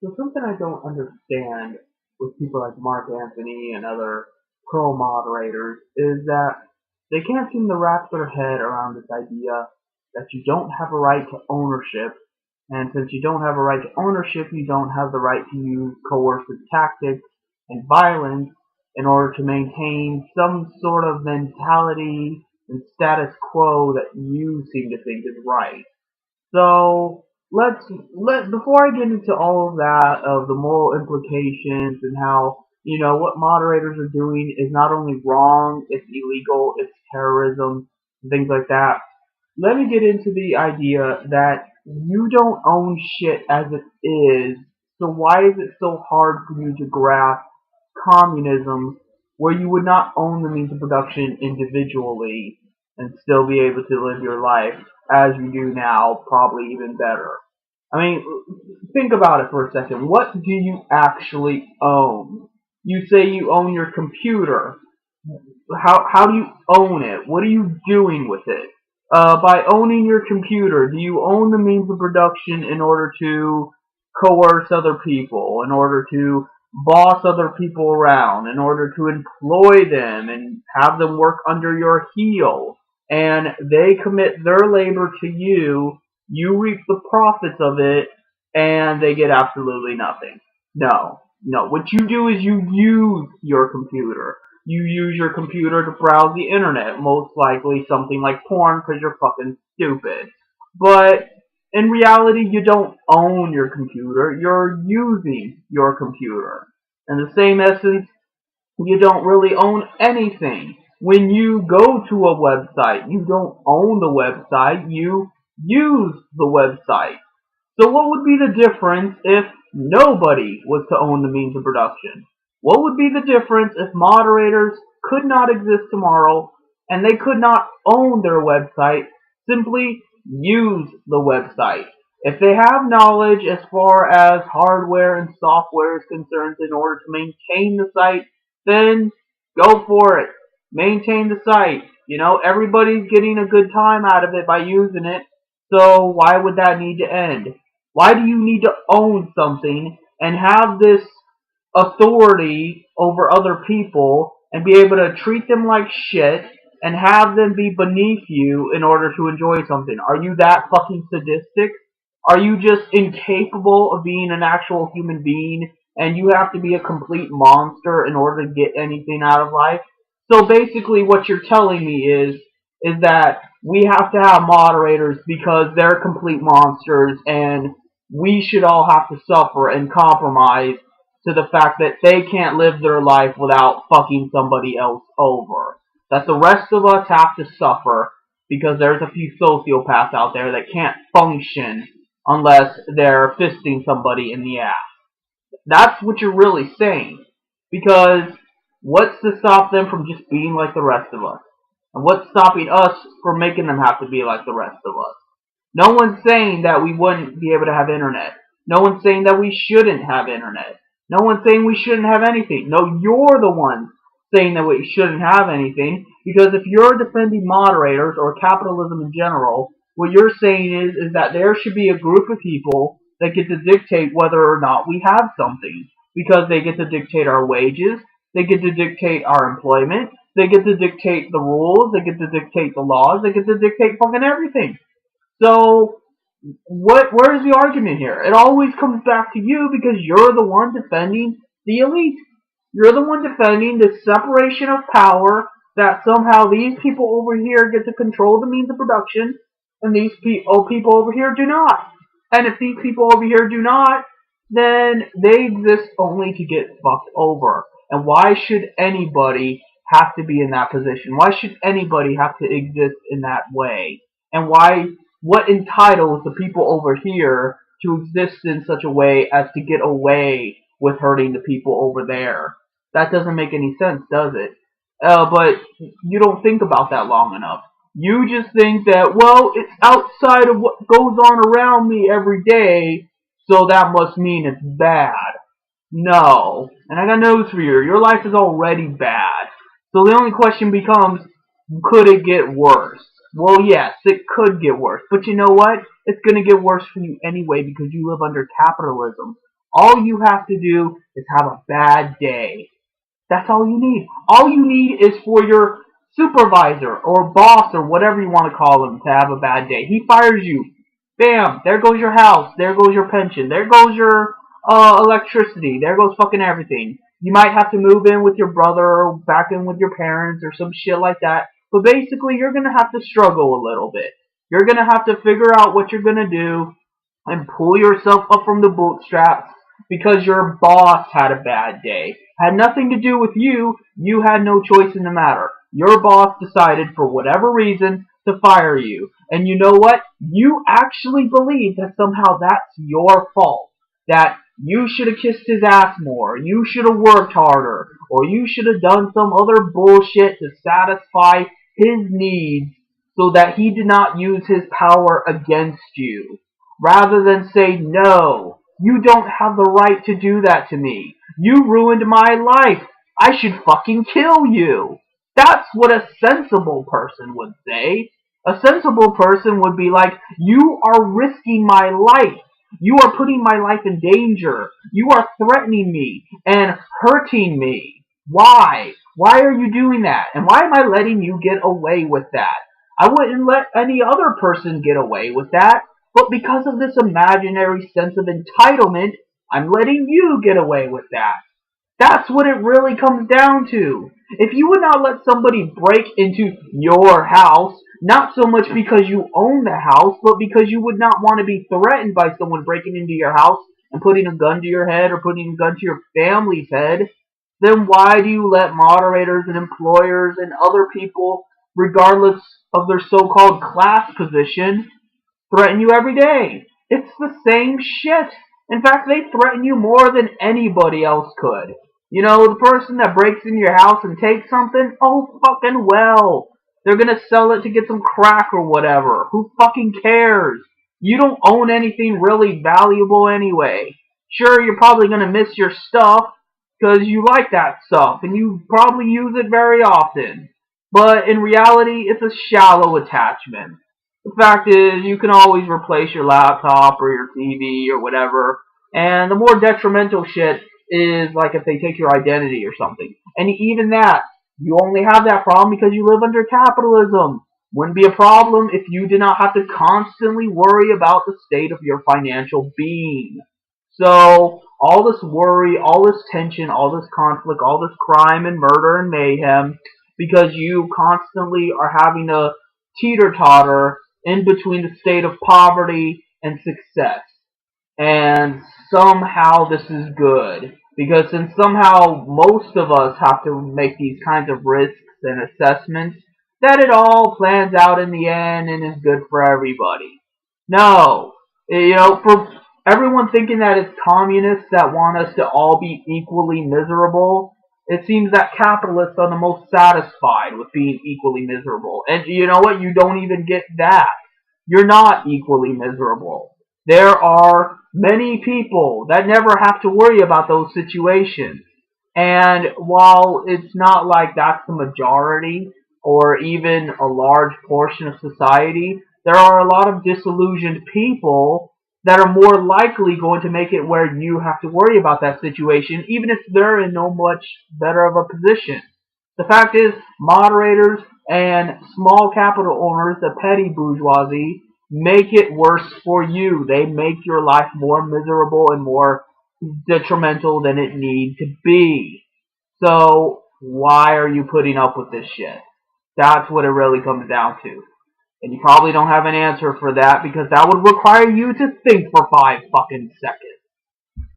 So something I don't understand with people like Mark Anthony and other pro-moderators is that they can't seem to wrap their head around this idea that you don't have a right to ownership, and since you don't have a right to ownership, you don't have the right to use coercive tactics and violence in order to maintain some sort of mentality and status quo that you seem to think is right. So let before I get into all of that of the moral implications and how what moderators are doing is not only wrong, it's illegal, it's terrorism, and things like that. Let me get into the idea that you don't own shit as it is. So why is it so hard for you to grasp communism, where you would not own the means of production individually and still be able to live your life as you do now, probably even better? I mean, think about it for a second. What do you actually own? You say you own your computer. How do you own it? What are you doing with it? By owning your computer, do you own the means of production in order to coerce other people, in order to boss other people around, in order to employ them and have them work under your heel, and they commit their labor to you, you reap the profits of it, and they get absolutely nothing? No. No. What you do is you use your computer. You use your computer to browse the internet, most likely something like porn because you're fucking stupid. But in reality, you don't own your computer, you're using your computer. In the same essence, you don't really own anything. When you go to a website, you don't own the website, you use the website. So what would be the difference if nobody was to own the means of production? What would be the difference if moderators could not exist tomorrow and they could not own their website, simply use the website? If they have knowledge as far as hardware and software is concerned in order to maintain the site, then go for it. Maintain the site. Everybody's getting a good time out of it by using it, so why would that need to end? Why do you need to own something and have this authority over other people and be able to treat them like shit and have them be beneath you in order to enjoy something? Are you that fucking sadistic? Are you just incapable of being an actual human being and you have to be a complete monster in order to get anything out of life? So basically what you're telling me is that we have to have moderators because they're complete monsters and we should all have to suffer and compromise to the fact that they can't live their life without fucking somebody else over. That the rest of us have to suffer because there's a few sociopaths out there that can't function unless they're fisting somebody in the ass. That's what you're really saying. Because what's to stop them from just being like the rest of us? And what's stopping us from making them have to be like the rest of us? No one's saying that we wouldn't be able to have internet. No one's saying that we shouldn't have internet. No one's saying we shouldn't have anything. No, you're the one saying that we shouldn't have anything, because if you're defending moderators or capitalism in general, what you're saying is that there should be a group of people that get to dictate whether or not we have something, because they get to dictate our wages, they get to dictate our employment, they get to dictate the rules, they get to dictate the laws, they get to dictate fucking everything. So where's the argument here? It always comes back to you because you're the one defending the elite. You're the one defending the separation of power, that somehow these people over here get to control the means of production and these people over here do not. And if these people over here do not, then they exist only to get fucked over. And why should anybody have to be in that position? Why should anybody have to exist in that way? And what entitles the people over here to exist in such a way as to get away with hurting the people over there? That doesn't make any sense, does it? But you don't think about that long enough. You just think that, well, it's outside of what goes on around me every day, so that must mean it's bad. No. And I got news for you. Your life is already bad. So the only question becomes, could it get worse? Well, yes, it could get worse. But you know what? It's going to get worse for you anyway because you live under capitalism. All you have to do is have a bad day. That's all you need. All you need is for your supervisor or boss or whatever you want to call him to have a bad day. He fires you. Bam! There goes your house. There goes your pension. There goes your electricity. There goes fucking everything. You might have to move in with your brother or back in with your parents or some shit like that. But basically, you're going to have to struggle a little bit. You're going to have to figure out what you're going to do and pull yourself up from the bootstraps because your boss had a bad day. Had nothing to do with you. You had no choice in the matter. Your boss decided for whatever reason to fire you. And you know what? You actually believe that somehow that's your fault. That you should have kissed his ass more. You should have worked harder. Or you should have done some other bullshit to satisfy his needs so that he did not use his power against you. Rather than say, no, you don't have the right to do that to me. You ruined my life. I should fucking kill you. That's what a sensible person would say. A sensible person would be like, you are risking my life. You are putting my life in danger. You are threatening me and hurting me. Why? Why are you doing that? And why am I letting you get away with that? I wouldn't let any other person get away with that. But because of this imaginary sense of entitlement, I'm letting you get away with that. That's what it really comes down to. If you would not let somebody break into your house, not so much because you own the house, but because you would not want to be threatened by someone breaking into your house and putting a gun to your head or putting a gun to your family's head, then why do you let moderators and employers and other people, regardless of their so-called class position, threaten you every day? It's the same shit. In fact, they threaten you more than anybody else could. You know, the person that breaks into your house and takes something, oh fucking well. They're gonna sell it to get some crack or whatever. Who fucking cares? You don't own anything really valuable anyway. Sure, you're probably gonna miss your stuff because you like that stuff and you probably use it very often. But in reality, it's a shallow attachment. The fact is, you can always replace your laptop or your TV or whatever. And the more detrimental shit is like if they take your identity or something. And even that, you only have that problem because you live under capitalism. Wouldn't be a problem if you did not have to constantly worry about the state of your financial being. So, all this worry, all this tension, all this conflict, all this crime and murder and mayhem, because you constantly are having to teeter-totter in between the state of poverty and success. And somehow this is good. Because since somehow most of us have to make these kinds of risks and assessments, that it all plans out in the end and is good for everybody. No. You know, for everyone thinking that it's communists that want us to all be equally miserable, it seems that capitalists are the most satisfied with being equally miserable. And you know what? You don't even get that. You're not equally miserable. There are many people that never have to worry about those situations. And while it's not like that's the majority or even a large portion of society, there are a lot of disillusioned people that are more likely going to make it where you have to worry about that situation, even if they're in no much better of a position. The fact is, moderators and small capital owners, the petty bourgeoisie, make it worse for you. They make your life more miserable and more detrimental than it needs to be. So, why are you putting up with this shit? That's what it really comes down to. And you probably don't have an answer for that because that would require you to think for 5 fucking seconds.